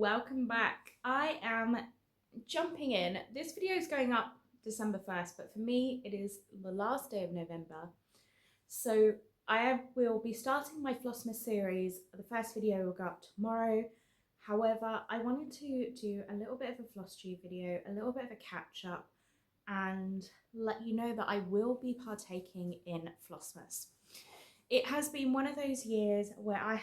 welcome back. I am jumping in. This video is going up December 1st, but for me it is the last day of November. So I will be starting my Flossmass series. The first video will go up tomorrow. However, I wanted to do a little bit of a floss tube video, a little bit of a catch up, and let you know that I will be partaking in Flossmass. It has been one of those years where I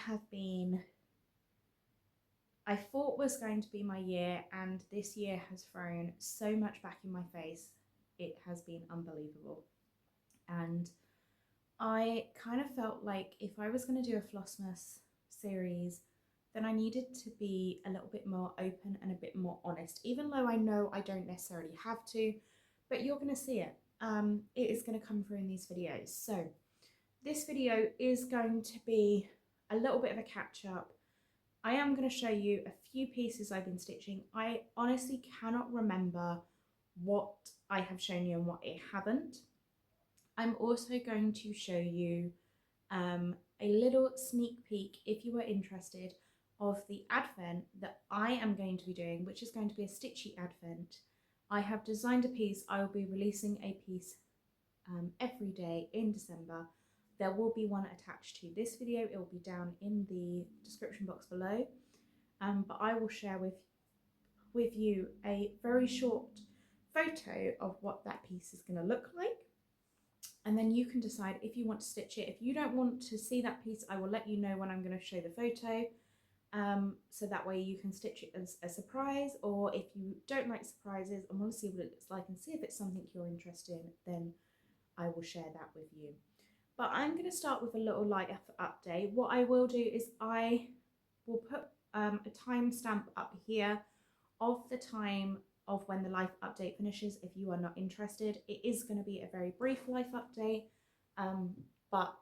thought was going to be my year, and this year has thrown so much back in my face. It has been unbelievable. And I kind of felt like if I was going to do a Flossmass series, then I needed to be a little bit more open and a bit more honest, even though I know I don't necessarily have to, but you're going to see it. It is going to come through in these videos. So this video is going to be a little bit of a catch up. I am going to show you a few pieces I've been stitching. I honestly cannot remember what I have shown you and what I haven't. I'm also going to show you a little sneak peek, if you are interested, of the advent that I am going to be doing, which is going to be a stitchy advent. I have designed a piece. I will be releasing a piece every day in December. There will be one attached to this video. It will be down in the description box below. But I will share with you a very short photo of what that piece is going to look like. And then you can decide if you want to stitch it. If you don't want to see that piece, I will let you know when I'm going to show the photo. So that way you can stitch it as a surprise, or if you don't like surprises and want to see what it looks like and see if it's something you're interested in, then I will share that with you. But I'm going to start with a little life update. What I will do is I will put a timestamp up here of the time of when the life update finishes if you are not interested. It is going to be a very brief life update, but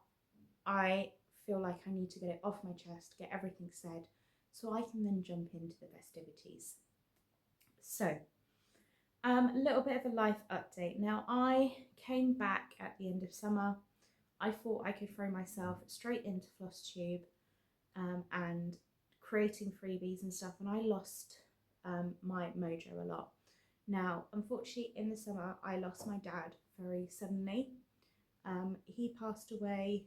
I feel like I need to get it off my chest, get everything said, so I can then jump into the festivities. So, a little bit of a life update. Now, I came back at the end of summer. I thought I could throw myself straight into Flosstube and creating freebies and stuff, and I lost my mojo a lot. Now, unfortunately, in the summer, I lost my dad very suddenly. He passed away.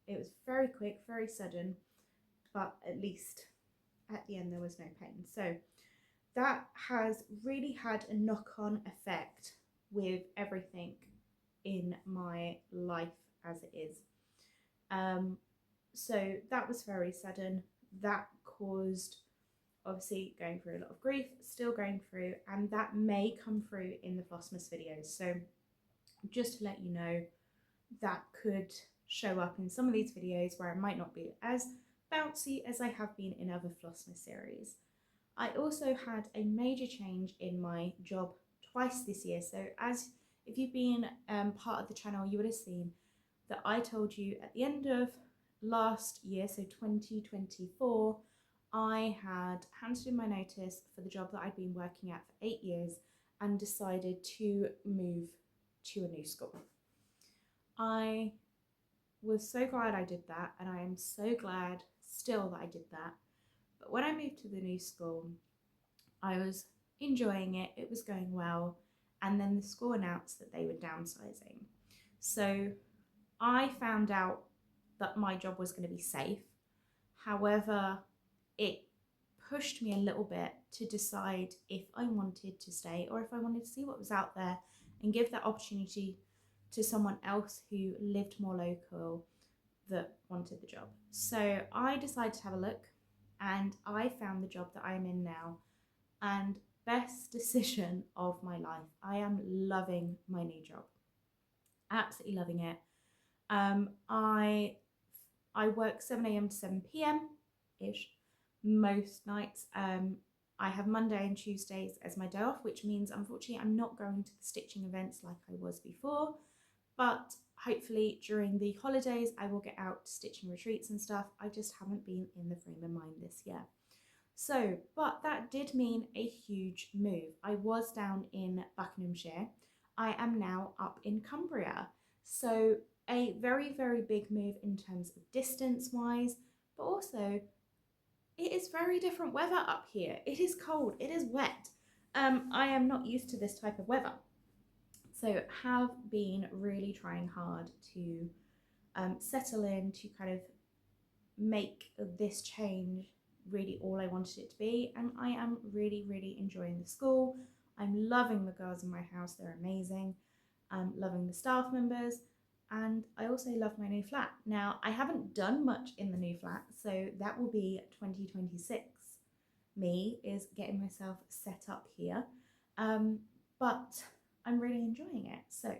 It was very quick, very sudden, but at least at the end there was no pain. So that has really had a knock-on effect with everything in my life as it is. So that was very sudden. That caused, obviously, going through a lot of grief, still going through, and that may come through in the Flossmass videos. So just to let you know, that could show up in some of these videos where I might not be as bouncy as I have been in other Flossmass series. I also had a major change in my job twice this year. So if you've been part of the channel, you would have seen that I told you at the end of last year, so 2024, I had handed in my notice for the job that I'd been working at for 8 years and decided to move to a new school. I was so glad I did that, and I am so glad still that I did that. But when I moved to the new school, I was enjoying it, it was going well, and then the school announced that they were downsizing. So I found out that my job was going to be safe. However, it pushed me a little bit to decide if I wanted to stay or if I wanted to see what was out there and give that opportunity to someone else who lived more local that wanted the job. So I decided to have a look, and I found the job that I am in now, and best decision of my life. I am loving my new job, absolutely loving it. I work 7 a.m. to 7 p.m. ish most nights. I have Monday and Tuesdays as my day off, which means unfortunately I'm not going to the stitching events like I was before, but hopefully during the holidays I will get out to stitching retreats and stuff. I just haven't been in the frame of mind this year. So, but that did mean a huge move. I was down in Buckinghamshire. I am now up in Cumbria. So a very, very big move in terms of distance wise, but also it is very different weather up here. It is cold, it is wet. I am not used to this type of weather. So have been really trying hard to settle in, to kind of make this change really all I wanted it to be. And I am really, really enjoying the school. I'm loving the girls in my house, they're amazing. I'm loving the staff members, and I also love my new flat. Now, I haven't done much in the new flat, so that will be 2026. Me is getting myself set up here, but I'm really enjoying it. So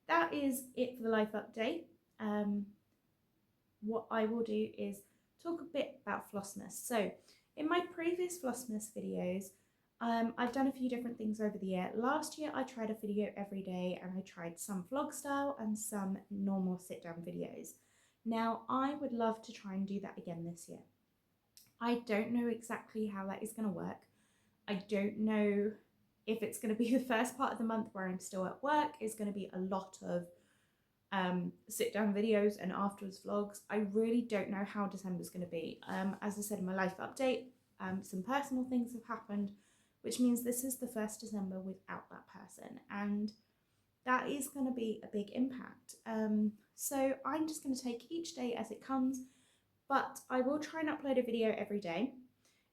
that is it for the life update. What I will do is talk a bit about Flossmass. So in my previous Flossmass videos, I've done a few different things over the year. Last year I tried a video every day, and I tried some vlog style and some normal sit down videos. Now I would love to try and do that again this year. I don't know exactly how that is going to work. I don't know if it's going to be the first part of the month where I'm still at work. It's going to be a lot of sit down videos and afterwards vlogs. I really don't know how December's going to be. As I said in my life update, some personal things have happened, which means this is the first December without that person, and that is going to be a big impact. So I'm just going to take each day as it comes, but I will try and upload a video every day.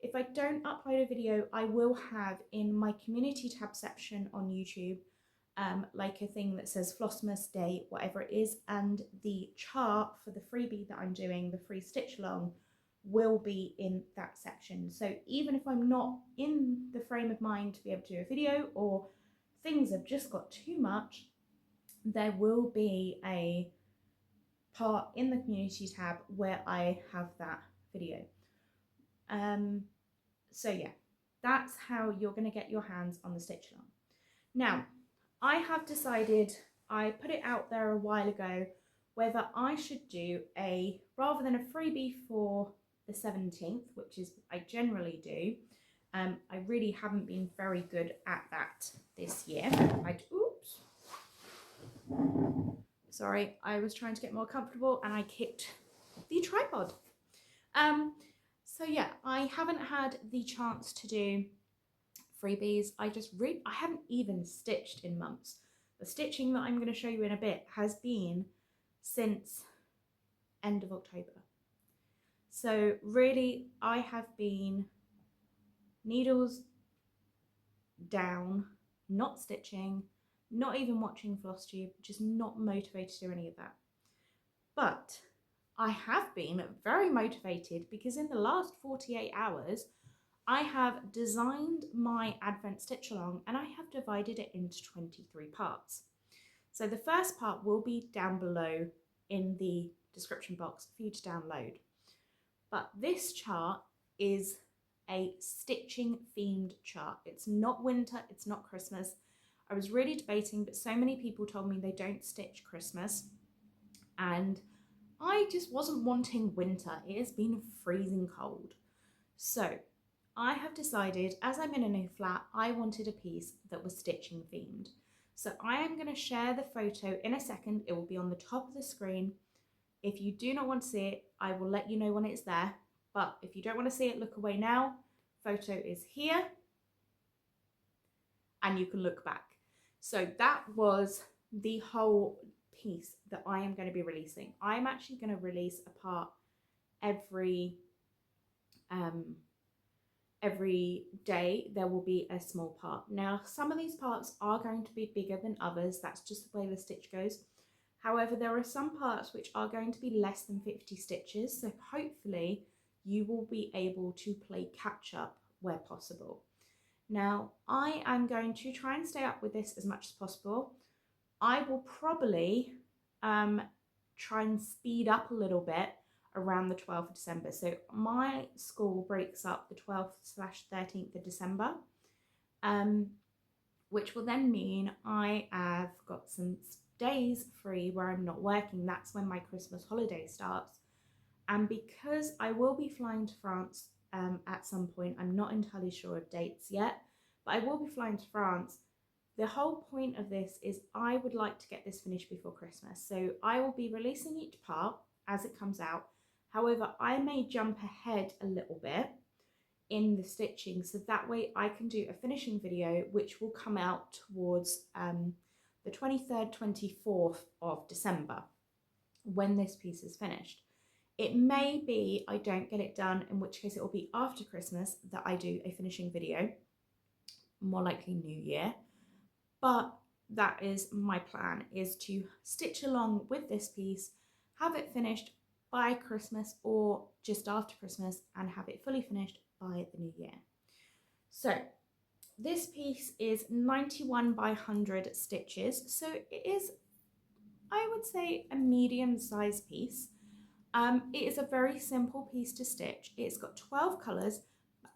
If I don't upload a video, I will have in my community tab section on YouTube like a thing that says Flossmass Day, whatever it is, and the chart for the freebie that I'm doing, the free stitch along, will be in that section. So even if I'm not in the frame of mind to be able to do a video, or things have just got too much, there will be a part in the community tab where I have that video. So yeah, that's how you're going to get your hands on the stitch along. Now, I have decided, I put it out there a while ago, whether I should do rather than a freebie for the 17th, which is I generally do. I really haven't been very good at that this year. Oops. Sorry, I was trying to get more comfortable and I kicked the tripod. So yeah, I haven't had the chance to do freebies. I haven't even stitched in months. The stitching that I'm going to show you in a bit has been since end of October. So really, I have been needles down, not stitching, not even watching FlossTube, just not motivated to do any of that. But I have been very motivated because in the last 48 hours, I have designed my Advent stitch along and I have divided it into 23 parts. So the first part will be down below in the description box for you to download. But this chart is a stitching themed chart. It's not winter, it's not Christmas. I was really debating, but so many people told me they don't stitch Christmas, and I just wasn't wanting winter. It has been freezing cold. So I have decided, as I'm in a new flat, I wanted a piece that was stitching themed. So I am going to share the photo in a second. It will be on the top of the screen. If you do not want to see it, I will let you know when it's there. But if you don't want to see it, look away now. Photo is here. And you can look back. So that was the whole piece that I am going to be releasing. I'm actually going to release a part every day. There will be a small part. Now, some of these parts are going to be bigger than others. That's just the way the stitch goes. However, there are some parts which are going to be less than 50 stitches. So hopefully you will be able to play catch up where possible. Now, I am going to try and stay up with this as much as possible. I will probably try and speed up a little bit around the 12th of December. So my school breaks up the 12th/13th of December, which will then mean I have got some days free where I'm not working. That's when my Christmas holiday starts. And because I will be flying to France at some point, I'm not entirely sure of dates yet, but I will be flying to France. The whole point of this is I would like to get this finished before Christmas. So I will be releasing each part as it comes out. However, I may jump ahead a little bit in the stitching, so that way I can do a finishing video which will come out towards the 23rd, 24th of December when this piece is finished. It may be I don't get it done, in which case it will be after Christmas that I do a finishing video, more likely New Year, but that is my plan, is to stitch along with this piece, have it finished by Christmas or just after Christmas, and have it fully finished by the new year. So this piece is 91 by 100 stitches, so it is, I would say, a medium-sized piece. It is a very simple piece to stitch. It's got 12 colours.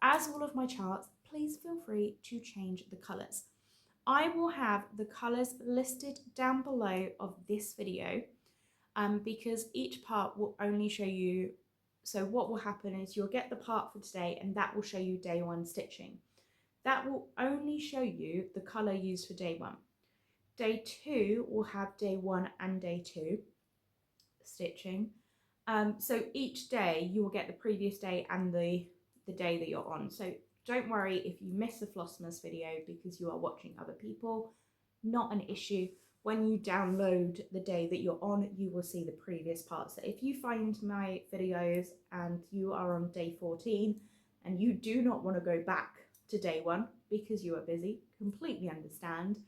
As all of my charts, please feel free to change the colours. I will have the colours listed down below of this video because each part will only show you, so what will happen is you'll get the part for today and that will show you day one stitching. That will only show you the colour used for day one. Day two will have day one and day two stitching. So each day you will get the previous day and the day that you're on. So don't worry if you miss the Flossmass video because you are watching other people, not an issue. When you download the day that you're on, you will see the previous parts. So if you find my videos and you are on day 14 and you do not want to go back to day one because you are busy, completely understand.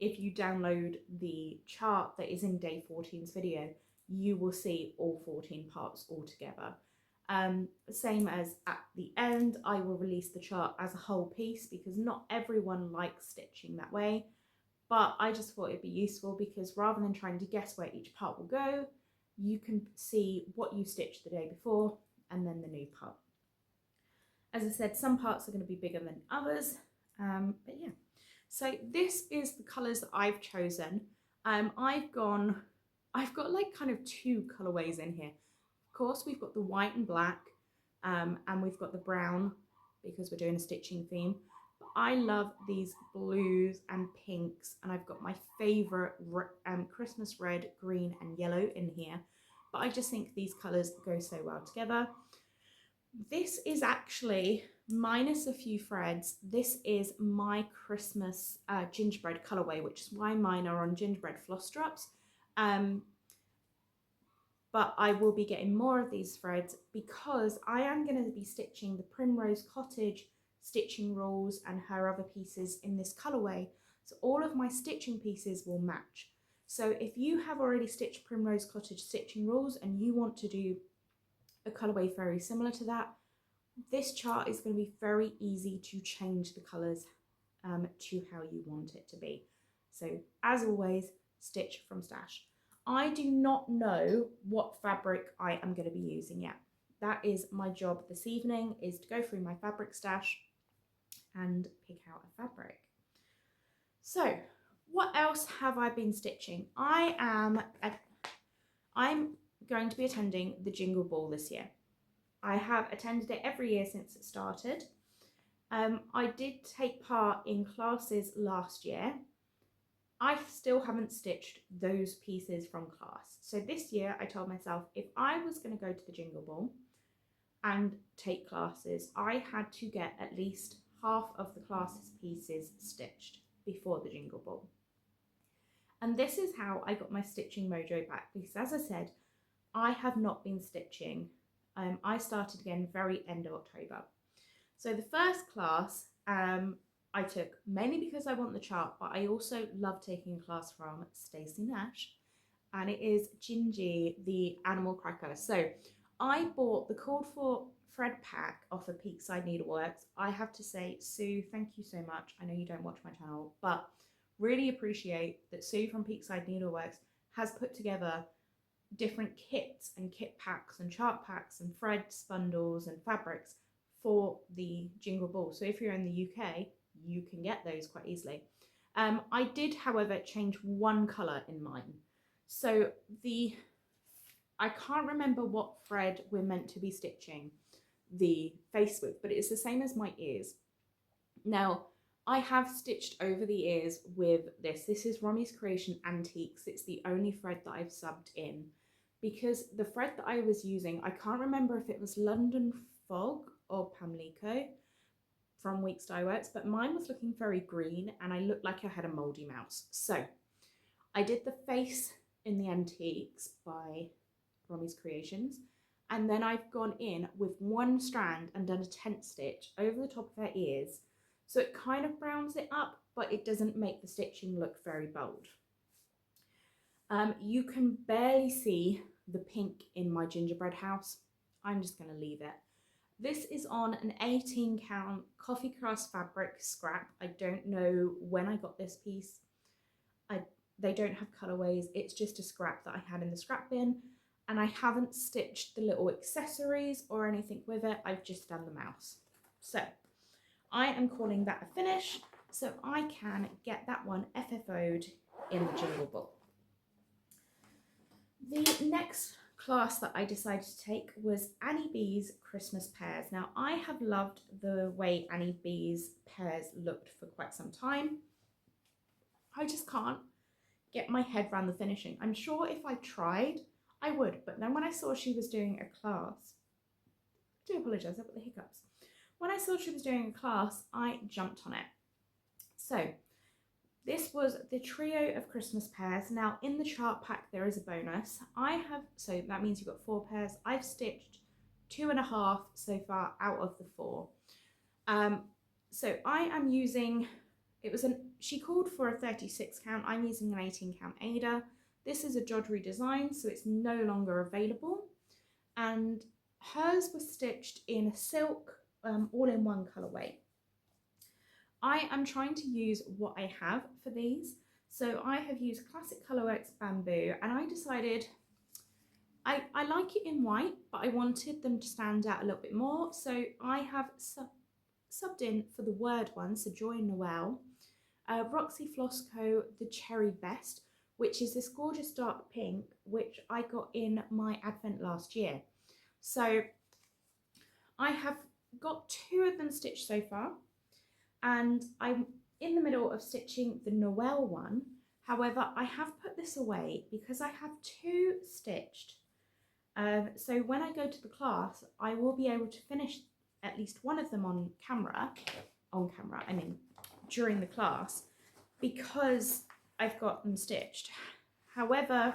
If you download the chart that is in day 14's video, you will see all 14 parts all together. Same as at the end, I will release the chart as a whole piece because not everyone likes stitching that way, but I just thought it'd be useful because rather than trying to guess where each part will go, you can see what you stitched the day before and then the new part. As I said, some parts are going to be bigger than others, but yeah. So this is the colours that I've chosen. I've got like kind of two colorways in here. Of course, we've got the white and black, and we've got the brown because we're doing a stitching theme. But I love these blues and pinks, and I've got my favorite Christmas red, green and yellow in here. But I just think these colors go so well together. This is actually, minus a few threads, this is my Christmas gingerbread colorway, which is why mine are on gingerbread floss drops. But I will be getting more of these threads because I am going to be stitching the Primrose Cottage stitching rules and her other pieces in this colorway. So all of my stitching pieces will match. So if you have already stitched Primrose Cottage stitching rules and you want to do a colorway very similar to that, this chart is going to be very easy to change the colors to how you want it to be. So as always, stitch from stash. I do not know what fabric I am going to be using yet. That is my job this evening, is to go through my fabric stash and pick out a fabric. So what else have I been stitching? I'm going to be attending the Jingle Ball this year. I have attended it every year since it started. I did take part in classes last year. I still haven't stitched those pieces from class. So this year I told myself if I was going to go to the Jingle Ball and take classes, I had to get at least half of the class's pieces stitched before the Jingle Ball. And this is how I got my stitching mojo back, because as I said, I have not been stitching. I started again very end of October. So the first class I took mainly because I want the chart, but I also love taking a class from Stacey Nash, and it is Gingy, the animal cracker. So I bought the called for thread pack off of Peakside Needleworks. I have to say, Sue, thank you so much. I know you don't watch my channel, but really appreciate that Sue from Peakside Needleworks has put together different kits and kit packs and chart packs and threads, bundles and fabrics for the Jingle Ball. So if you're in the UK, you can get those quite easily. I did, however, change one colour in mine. So I can't remember what thread we're meant to be stitching the face with, but it's the same as my ears. Now, I have stitched over the ears with this. This is Romy's Creation Antiques. It's the only thread that I've subbed in. because the thread that I was using, I can't remember if it was London Fog or Pamlico from Weeks Dye Works, but mine was looking very green and I looked like I had a moldy mouse. So I did the face in the Antiques by Romy's Creations, and then I've gone in with one strand and done a tent stitch over the top of her ears, so it kind of browns it up, but it doesn't make the stitching look very bold. You can barely see the pink in my gingerbread house. I'm just going to leave it. This is on an 18 count Coffee Crafts fabric scrap. I don't know when I got this piece. They don't have colorways. It's just a scrap that I had in the scrap bin, and I haven't stitched the little accessories or anything with it. I've just done the mouse. So I am calling that a finish, so I can get that one FFO'd in the Jingle Ball. The next class that I decided to take was Annie B's Christmas Pears. Now, I have loved the way Annie B's pears looked for quite some time. I just can't get my head around the finishing. I'm sure if I tried, I would, but then when I saw she was doing a class, I do apologise, I've got the hiccups. When I saw she was doing a class, I jumped on it. So this was the trio of Christmas pears. Now in the chart pack, there is a bonus. So that means you've got 4 pairs. I've stitched 2.5 so far out of the 4. So I am using, she called for a 36 count. I'm using an 18 count Ada. This is a Jodrell design, so it's no longer available. And hers was stitched in silk, all-in-one colourway. I am trying to use what I have for these. So I have used Classic Colourworks Bamboo, and I decided I like it in white, but I wanted them to stand out a little bit more. So I have subbed in for the word one, so Joy Noel, Roxy Flossco, the Cherry Best, which is this gorgeous dark pink, which I got in my advent last year. So I have got 2 of them stitched so far, and I'm in the middle of stitching the Noel one. However, I have put this away because I have 2 stitched. So when I go to the class, I will be able to finish at least one of them on camera, I mean during the class, because I've got them stitched. However,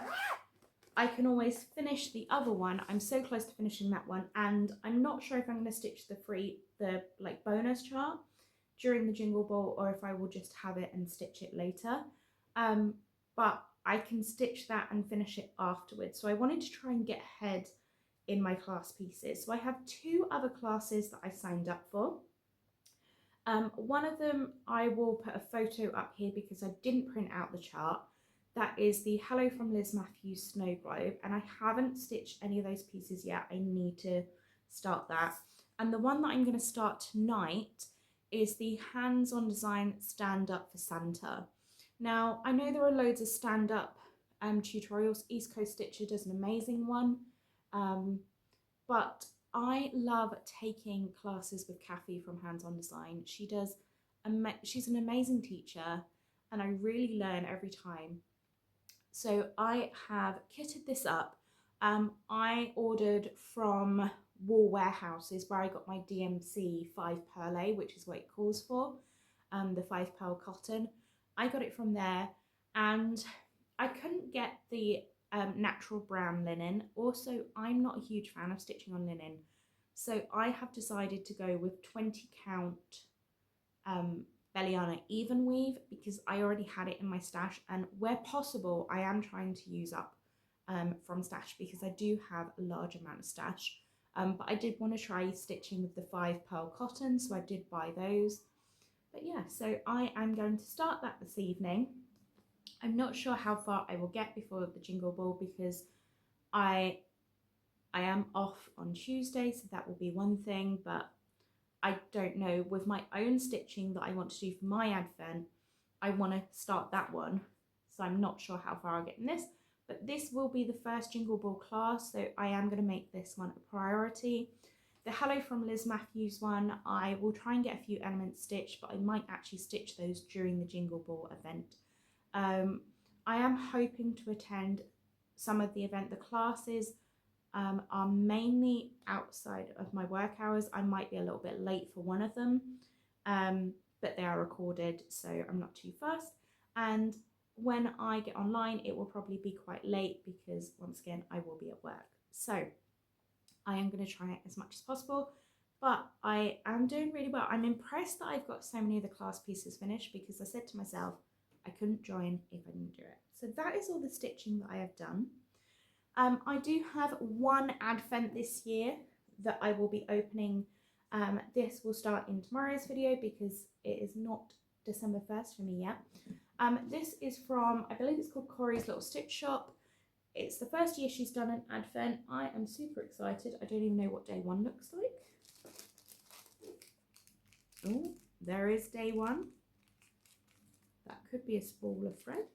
I can always finish the other one. I'm so close to finishing that one, and I'm not sure if I'm going to stitch the bonus chart during the Jingle Ball, or if I will just have it and stitch it later. But I can stitch that and finish it afterwards. So I wanted to try and get ahead in my class pieces. So I have 2 other classes that I signed up for. One of them I will put a photo up here because I didn't print out the chart. That is the Hello from Liz Matthews Snow Globe, and I haven't stitched any of those pieces yet. I need to start that. And the one that I'm going to start tonight is the hands-on design Stand Up for Santa. Now, I know there are loads of stand-up tutorials. East Coast Stitcher does an amazing one, but I love taking classes with Kathy from Hands-On Design. She's an amazing teacher, and I really learn every time. So I have kitted this up. I ordered from Wool Warehouses, where I got my DMC 5 Perle, which is what it calls for, the 5 pearl cotton. I got it from there, and I couldn't get the natural brown linen. Also, I'm not a huge fan of stitching on linen, so I have decided to go with 20 count Belliana even weave because I already had it in my stash, and where possible I am trying to use up from stash because I do have a large amount of stash, but I did want to try stitching with the 5 pearl cotton, so I did buy those. But yeah, so I am going to start that this evening. I'm not sure how far I will get before the Jingle Ball because I am off on Tuesday, so that will be one thing, but I don't know, with my own stitching that I want to do for my advent, I want to start that one, so I'm not sure how far I'll get in this, but this will be the first Jingle Ball class, so I am going to make this one a priority. The Hello from Liz Matthews one, I will try and get a few elements stitched, but I might actually stitch those during the Jingle Ball event. I am hoping to attend some of the event. The classes are mainly outside of my work hours. I might be a little bit late for one of them, but they are recorded, so I'm not too fussed. And when I get online, it will probably be quite late because once again, I will be at work. So I am going to try it as much as possible, but I am doing really well. I'm impressed that I've got so many of the class pieces finished because I said to myself, I couldn't join if I didn't do it. So that is all the stitching that I have done. I do have one advent this year that I will be opening. This will start in tomorrow's video because it is not December 1st for me yet. This is from, I believe it's called Korry's Little Stitch Shop. It's the first year she's done an advent. I am super excited. I don't even know what day one looks like. Oh, there is day one. That could be a spool of thread.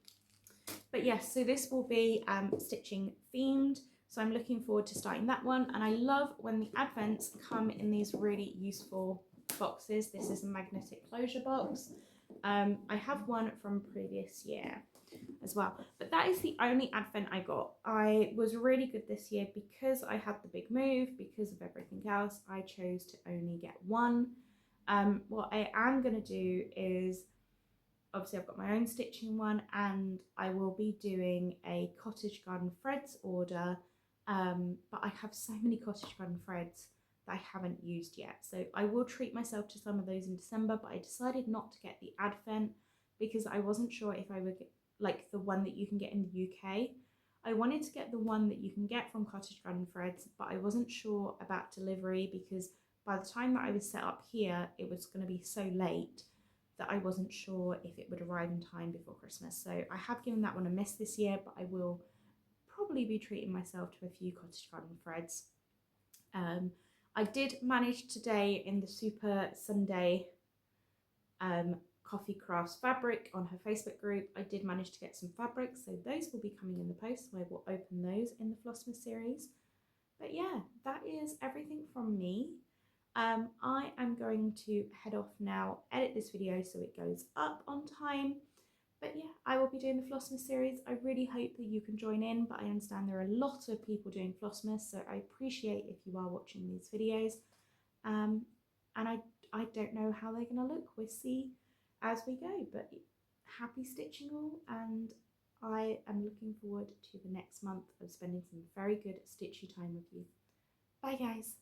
But yes, so this will be stitching themed. So I'm looking forward to starting that one. And I love when the advents come in these really useful boxes. This is a magnetic closure box. I have one from previous year as well. But that is the only advent I got. I was really good this year because I had the big move, because of everything else. I chose to only get one. What I am going to do is, obviously I've got my own stitching one, and I will be doing a Cottage Garden Threads order, but I have so many Cottage Garden Threads that I haven't used yet, so I will treat myself to some of those in December. But I decided not to get the advent because I wasn't sure if I would get like the one that you can get in the UK. I wanted to get the one that you can get from Cottage Garden Threads, but I wasn't sure about delivery because by the time that I was set up here, it was going to be so late that I wasn't sure if it would arrive in time before Christmas. So I have given that one a miss this year, but I will probably be treating myself to a few Cottage Garden Threads. I did manage today in the Super Sunday Coffee Crafts fabric on her Facebook group. I did manage to get some fabrics, so those will be coming in the post, so I will open those in the Flossmass series. But yeah, that is everything from me. I am going to head off now, edit this video so it goes up on time. But yeah, I will be doing the Flossmass series. I really hope that you can join in, but I understand there are a lot of people doing Flossmass, so I appreciate if you are watching these videos. And I don't know how they're going to look. We'll see as we go, but happy stitching all, and I am looking forward to the next month of spending some very good stitchy time with you. Bye guys.